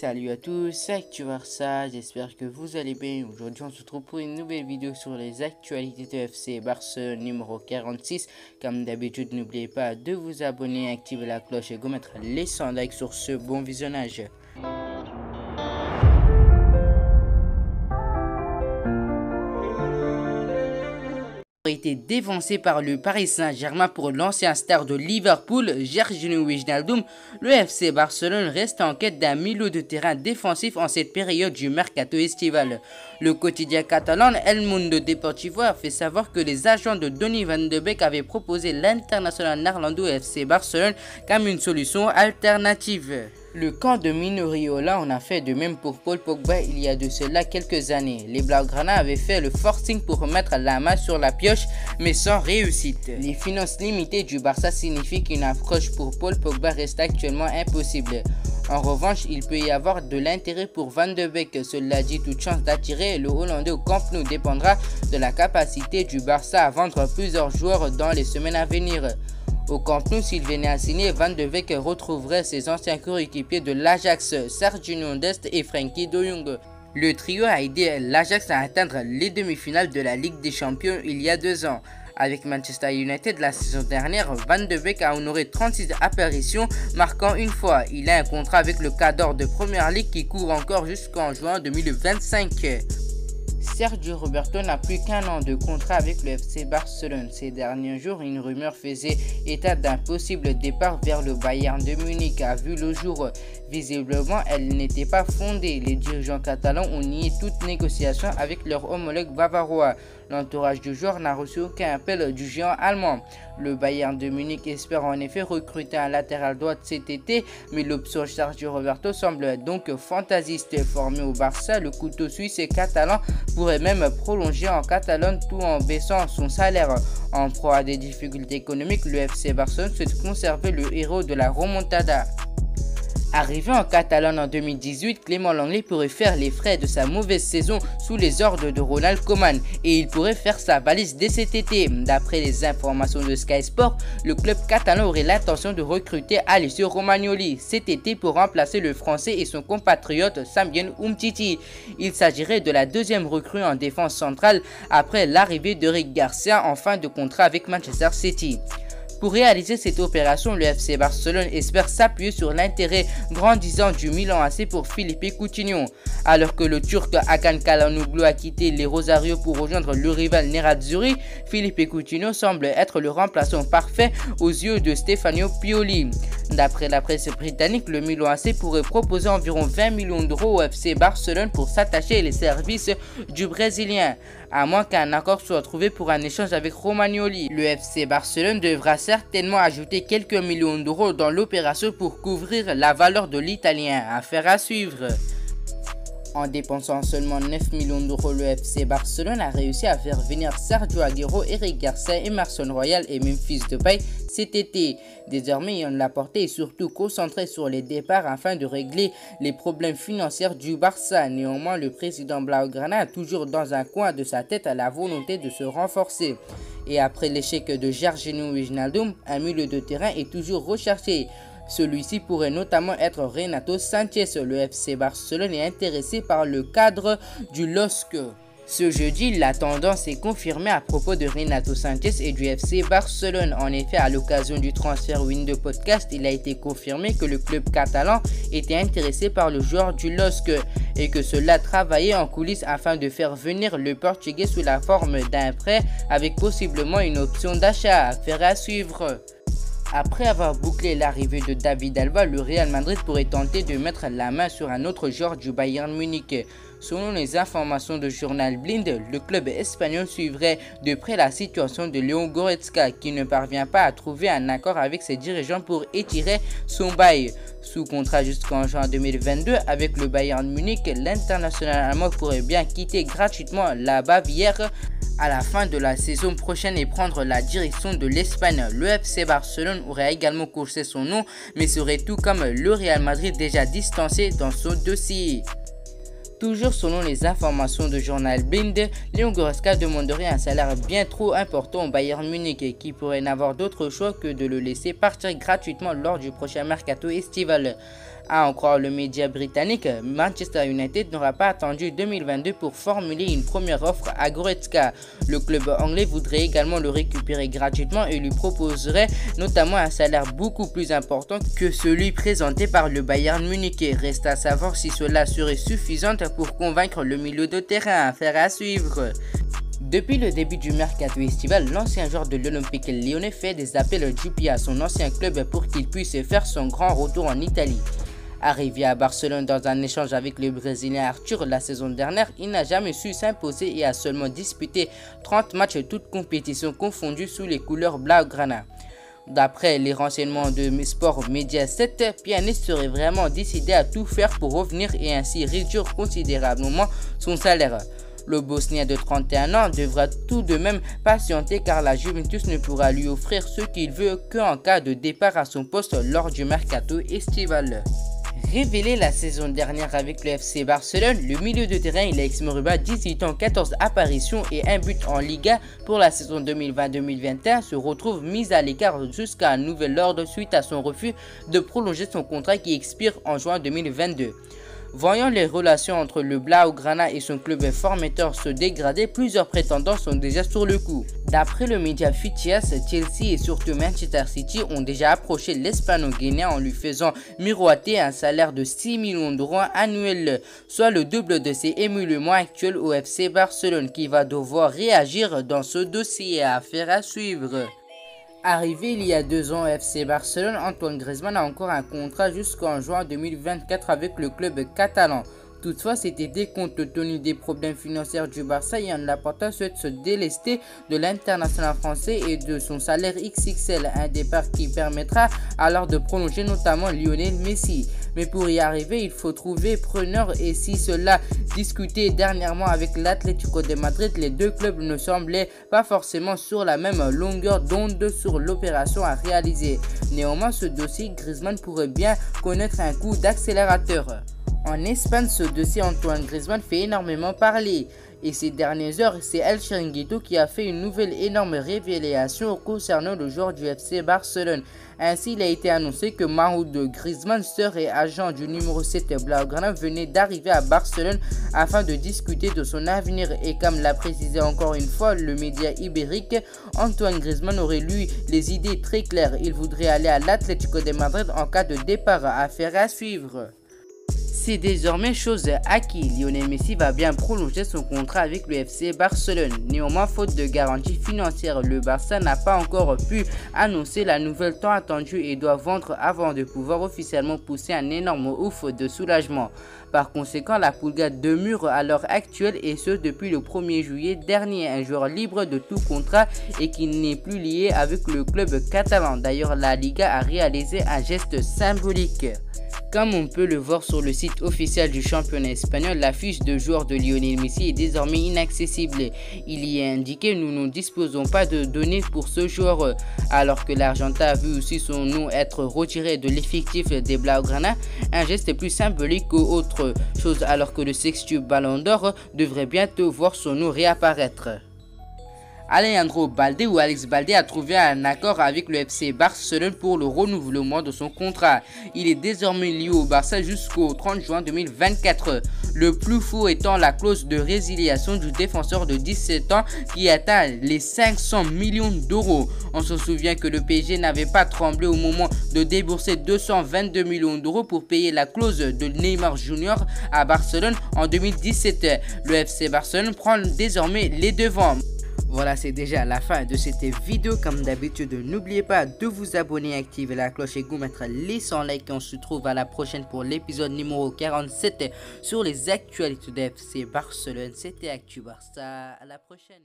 Salut à tous, c'est Actu Barça, j'espère que vous allez bien. Aujourd'hui on se retrouve pour une nouvelle vidéo sur les actualités de FC Barcelone numéro 46. Comme d'habitude, n'oubliez pas de vous abonner, activer la cloche et de mettre les 100 likes sur ce bon visionnage. Été dévancé par le Paris Saint-Germain pour l'ancien star de Liverpool, Georginio Wijnaldum, le FC Barcelone reste en quête d'un milieu de terrain défensif en cette période du mercato estival. Le quotidien catalan El Mundo Deportivo a fait savoir que les agents de Donny van de Beek avaient proposé l'international néerlandais au FC Barcelone comme une solution alternative. Le camp de Mino Raiola en a fait de même pour Paul Pogba il y a de cela quelques années. Les Blaugrana avaient fait le forcing pour mettre la main sur la pioche, mais sans réussite. Les finances limitées du Barça signifient qu'une approche pour Paul Pogba reste actuellement impossible. En revanche, il peut y avoir de l'intérêt pour Van de Beek. Cela dit, toute chance d'attirer le Hollandais au Camp Nou dépendra de la capacité du Barça à vendre plusieurs joueurs dans les semaines à venir. Au Camp Nou, s'il venait à signer, Van de Beek retrouverait ses anciens coéquipiers de l'Ajax, Serginho Dest et Frenkie de Jong. Le trio a aidé l'Ajax à atteindre les demi-finales de la Ligue des Champions il y a 2 ans. Avec Manchester United la saison dernière, Van de Beek a honoré 36 apparitions, marquant une fois. Il a un contrat avec le Cador de Première Ligue qui court encore jusqu'en juin 2025. Sergio Roberto n'a plus qu'un an de contrat avec le FC Barcelone. Ces derniers jours, une rumeur faisait état d'un possible départ vers le Bayern de Munich a vu le jour. Visiblement, elle n'était pas fondée. Les dirigeants catalans ont nié toute négociation avec leur homologue bavarois. L'entourage du joueur n'a reçu aucun appel du géant allemand. Le Bayern de Munich espère en effet recruter un latéral droit cet été, mais l'option Sergio Roberto semble donc fantasiste. Formé au Barça, le couteau suisse et catalan pourrait même prolonger en Catalogne tout en baissant son salaire. En proie à des difficultés économiques, le FC Barcelone souhaite conserver le héros de la remontada. Arrivé en Catalogne en 2018, Clément Lenglet pourrait faire les frais de sa mauvaise saison sous les ordres de Ronald Koeman et il pourrait faire sa valise dès cet été. D'après les informations de Sky Sport, le club catalan aurait l'intention de recruter Alessio Romagnoli cet été pour remplacer le français et son compatriote Samuel Umtiti. Il s'agirait de la deuxième recrue en défense centrale après l'arrivée d'Eric Garcia en fin de contrat avec Manchester City. Pour réaliser cette opération, le FC Barcelone espère s'appuyer sur l'intérêt grandissant du Milan AC pour Philippe Coutinho. Alors que le Turc Hakan Çalhanoğlu a quitté les Rosario pour rejoindre le rival Nerazzurri, Philippe Coutinho semble être le remplaçant parfait aux yeux de Stefano Pioli. D'après la presse britannique, le Milan AC pourrait proposer environ 20 millions d'euros au FC Barcelone pour s'attacher les services du Brésilien, à moins qu'un accord soit trouvé pour un échange avec Romagnoli. Le FC Barcelone devra certainement ajouter quelques millions d'euros dans l'opération pour couvrir la valeur de l'Italien. Affaire à suivre. En dépensant seulement 9 millions d'euros, le FC Barcelone a réussi à faire venir Sergio Aguero, Eric Garcia, Emerson Royal et Memphis Depay cet été. Désormais, Yann Laporte est surtout concentré sur les départs afin de régler les problèmes financiers du Barça. Néanmoins, le président Blaugrana a toujours dans un coin de sa tête la volonté de se renforcer. Et après l'échec de Georginio Wijnaldum, un milieu de terrain est toujours recherché. Celui-ci pourrait notamment être Renato Sanchez. Le FC Barcelone est intéressé par le cadre du LOSC. Ce jeudi, la tendance est confirmée à propos de Renato Sanchez et du FC Barcelone. En effet, à l'occasion du transfert Window Podcast, il a été confirmé que le club catalan était intéressé par le joueur du LOSC et que cela travaillait en coulisses afin de faire venir le Portugais sous la forme d'un prêt avec possiblement une option d'achat. Affaire à suivre. Après avoir bouclé l'arrivée de David Alaba, le Real Madrid pourrait tenter de mettre la main sur un autre joueur du Bayern Munich. Selon les informations de Journal Blind, le club espagnol suivrait de près la situation de Leon Goretzka qui ne parvient pas à trouver un accord avec ses dirigeants pour étirer son bail. Sous contrat jusqu'en juin 2022 avec le Bayern Munich, l'international allemand pourrait bien quitter gratuitement la Bavière à la fin de la saison prochaine et prendre la direction de l'Espagne. Le FC Barcelone aurait également couché son nom, mais serait tout comme le Real Madrid déjà distancé dans son dossier. Toujours selon les informations de Journal Blind, Leon Goretzka demanderait un salaire bien trop important au Bayern Munich qui pourrait n'avoir d'autre choix que de le laisser partir gratuitement lors du prochain mercato estival. À en croire le média britannique, Manchester United n'aura pas attendu 2022 pour formuler une première offre à Goretzka. Le club anglais voudrait également le récupérer gratuitement et lui proposerait notamment un salaire beaucoup plus important que celui présenté par le Bayern Munich. Reste à savoir si cela serait suffisant pour convaincre le milieu de terrain. Affaire à suivre. Depuis le début du mercato estival, l'ancien joueur de l'Olympique lyonnais fait des appels du pied à son ancien club pour qu'il puisse faire son grand retour en Italie. Arrivé à Barcelone dans un échange avec le Brésilien Arthur la saison dernière, il n'a jamais su s'imposer et a seulement disputé 30 matchs toutes compétitions confondues sous les couleurs blaugrana. D'après les renseignements de Sport Media 7, Pjanic serait vraiment décidé à tout faire pour revenir et ainsi réduire considérablement son salaire. Le Bosnien de 31 ans devra tout de même patienter car la Juventus ne pourra lui offrir ce qu'il veut qu'en cas de départ à son poste lors du mercato estival. Révélé la saison dernière avec le FC Barcelone, le milieu de terrain Ilaix Moriba, 18 ans, 14 apparitions et 1 but en Liga pour la saison 2020-2021, se retrouve mis à l'écart jusqu'à un nouvel ordre suite à son refus de prolonger son contrat qui expire en juin 2022. Voyant les relations entre le Blaugrana et son club formateur se dégrader, plusieurs prétendants sont déjà sur le coup. D'après le média Fitias, Chelsea et surtout Manchester City ont déjà approché l'Hispano-Guinéen en lui faisant miroiter un salaire de 6 millions d'euros annuels, soit le double de ses émoluments actuels au FC Barcelone, qui va devoir réagir dans ce dossier. Affaire à suivre. Arrivé il y a 2 ans au FC Barcelone, Antoine Griezmann a encore un contrat jusqu'en juin 2024 avec le club catalan. Toutefois, cet été, compte tenu des problèmes financiers du Barça, Yann Laporta souhaite se délester de l'international français et de son salaire XXL, un départ qui permettra alors de prolonger notamment Lionel Messi. Mais pour y arriver, il faut trouver preneur et si cela discuté dernièrement avec l'Atlético de Madrid, les deux clubs ne semblaient pas forcément sur la même longueur d'onde sur l'opération à réaliser. Néanmoins, ce dossier, Griezmann pourrait bien connaître un coup d'accélérateur. En Espagne, ce dossier Antoine Griezmann fait énormément parler. Et ces dernières heures, c'est El Chiringuito qui a fait une nouvelle énorme révélation concernant le joueur du FC Barcelone. Ainsi, il a été annoncé que Mahoud Griezmann, sœur et agent du numéro 7 Blaugrana, venait d'arriver à Barcelone afin de discuter de son avenir. Et comme l'a précisé encore une fois le média ibérique, Antoine Griezmann aurait lui les idées très claires. Il voudrait aller à l'Atlético de Madrid en cas de départ. Affaire à suivre. C'est désormais chose acquise. Lionel Messi va bien prolonger son contrat avec le FC Barcelone. Néanmoins, faute de garantie financière, le Barça n'a pas encore pu annoncer la nouvelle tant attendue et doit vendre avant de pouvoir officiellement pousser un énorme ouf de soulagement. Par conséquent, la Pulga demeure à l'heure actuelle et ce depuis le 1er juillet dernier, un joueur libre de tout contrat et qui n'est plus lié avec le club catalan. D'ailleurs, la Liga a réalisé un geste symbolique. Comme on peut le voir sur le site officiel du championnat espagnol, la fiche de joueur de Lionel Messi est désormais inaccessible. Il y est indiqué: nous ne disposons pas de données pour ce joueur, alors que l'Argentin a vu aussi son nom être retiré de l'effectif des Blaugrana, un geste plus symbolique qu'autre chose, alors que le sextuple Ballon d'Or devrait bientôt voir son nom réapparaître. Alejandro Balde ou Alex Balde a trouvé un accord avec le FC Barcelone pour le renouvellement de son contrat. Il est désormais lié au Barça jusqu'au 30 juin 2024. Le plus fou étant la clause de résiliation du défenseur de 17 ans qui atteint les 500 millions d'euros. On se souvient que le PSG n'avait pas tremblé au moment de débourser 222 millions d'euros pour payer la clause de Neymar Jr. à Barcelone en 2017. Le FC Barcelone prend désormais les devants. Voilà, c'est déjà la fin de cette vidéo. Comme d'habitude, n'oubliez pas de vous abonner, activer la cloche et vous mettre les 100 likes. On se retrouve à la prochaine pour l'épisode numéro 47 sur les actualités de FC Barcelone. C'était Actu Barça. À la prochaine.